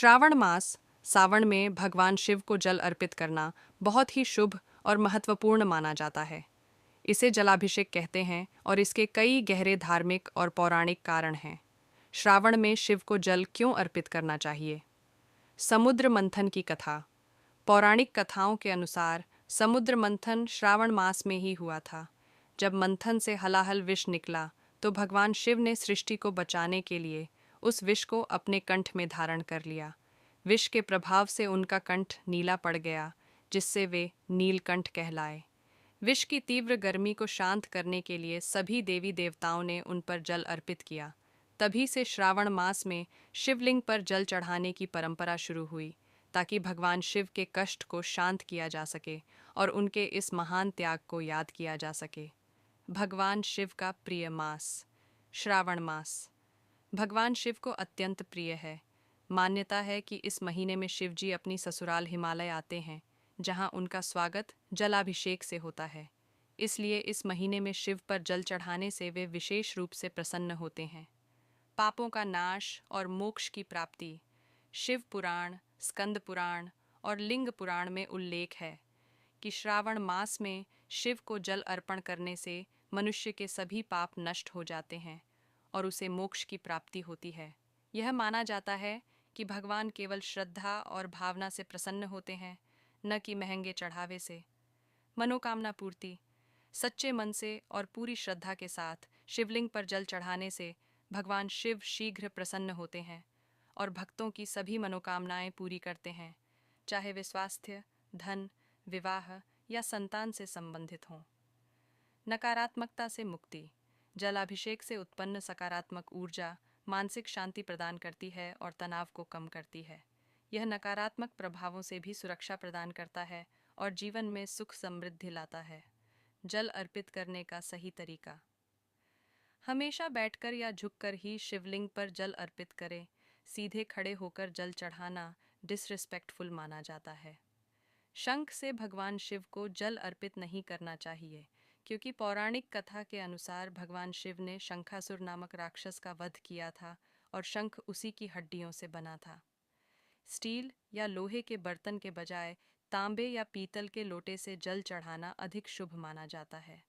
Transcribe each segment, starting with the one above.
श्रावण मास सावन में भगवान शिव को जल अर्पित करना बहुत ही शुभ और महत्वपूर्ण माना जाता है। इसे जलाभिषेक कहते हैं और इसके कई गहरे धार्मिक और पौराणिक कारण हैं। श्रावण में शिव को जल क्यों अर्पित करना चाहिए? समुद्र मंथन की कथा। पौराणिक कथाओं के अनुसार समुद्र मंथन श्रावण मास में ही हुआ था। जब मंथन से हलाहल विष निकला तो भगवान शिव ने सृष्टि को बचाने के लिए उस विष को अपने कंठ में धारण कर लिया। विष के प्रभाव से उनका कंठ नीला पड़ गया, जिससे वे नीलकंठ कहलाए। विष की तीव्र गर्मी को शांत करने के लिए सभी देवी देवताओं ने उन पर जल अर्पित किया। तभी से श्रावण मास में शिवलिंग पर जल चढ़ाने की परंपरा शुरू हुई, ताकि भगवान शिव के कष्ट को शांत किया जा सके और उनके इस महान त्याग को याद किया जा सके। भगवान शिव का प्रिय मास। श्रावण मास भगवान शिव को अत्यंत प्रिय है। मान्यता है कि इस महीने में शिव जी अपनी ससुराल हिमालय आते हैं, जहां उनका स्वागत जलाभिषेक से होता है। इसलिए इस महीने में शिव पर जल चढ़ाने से वे विशेष रूप से प्रसन्न होते हैं। पापों का नाश और मोक्ष की प्राप्ति। शिव पुराण, स्कंद पुराण और लिंग पुराण में उल्लेख है कि श्रावण मास में शिव को जल अर्पण करने से मनुष्य के सभी पाप नष्ट हो जाते हैं और उसे मोक्ष की प्राप्ति होती है। यह माना जाता है कि भगवान केवल श्रद्धा और भावना से प्रसन्न होते हैं, न कि महंगे चढ़ावे से। मनोकामना पूर्ति। सच्चे मन से और पूरी श्रद्धा के साथ शिवलिंग पर जल चढ़ाने से भगवान शिव शीघ्र प्रसन्न होते हैं और भक्तों की सभी मनोकामनाएं पूरी करते हैं, चाहे वे स्वास्थ्य, धन, विवाह या संतान से संबंधित हों। नकारात्मकता से मुक्ति। जलाभिषेक से उत्पन्न सकारात्मक ऊर्जा मानसिक शांति प्रदान करती है और तनाव को कम करती है। यह नकारात्मक प्रभावों से भी सुरक्षा प्रदान करता है और जीवन में सुख समृद्धि लाता है। जल अर्पित करने का सही तरीका। हमेशा बैठकर या झुककर ही शिवलिंग पर जल अर्पित करें। सीधे खड़े होकर जल चढ़ाना डिसरिस्पेक्टफुल माना जाता है। शंख से भगवान शिव को जल अर्पित नहीं करना चाहिए, क्योंकि पौराणिक कथा के अनुसार भगवान शिव ने शंखासुर नामक राक्षस का वध किया था और शंख उसी की हड्डियों से बना था। स्टील या लोहे के बर्तन के बजाय तांबे या पीतल के लोटे से जल चढ़ाना अधिक शुभ माना जाता है।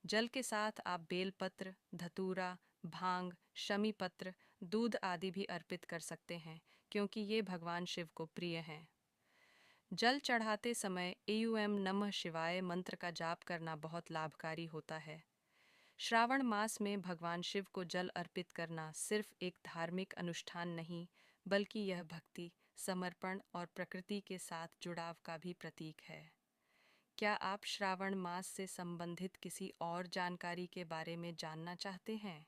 जल के साथ आप बेलपत्र, धतूरा, भांग, शमी पत्र, दूध आदि भी अर्पित कर सकते हैं, क्योंकि ये भगवान शिव को प्रिय हैं। जल चढ़ाते समय एयूएम नमः शिवाय मंत्र का जाप करना बहुत लाभकारी होता है। श्रावण मास में भगवान शिव को जल अर्पित करना सिर्फ एक धार्मिक अनुष्ठान नहीं, बल्कि यह भक्ति, समर्पण और प्रकृति के साथ जुड़ाव का भी प्रतीक है। क्या आप श्रावण मास से संबंधित किसी और जानकारी के बारे में जानना चाहते हैं?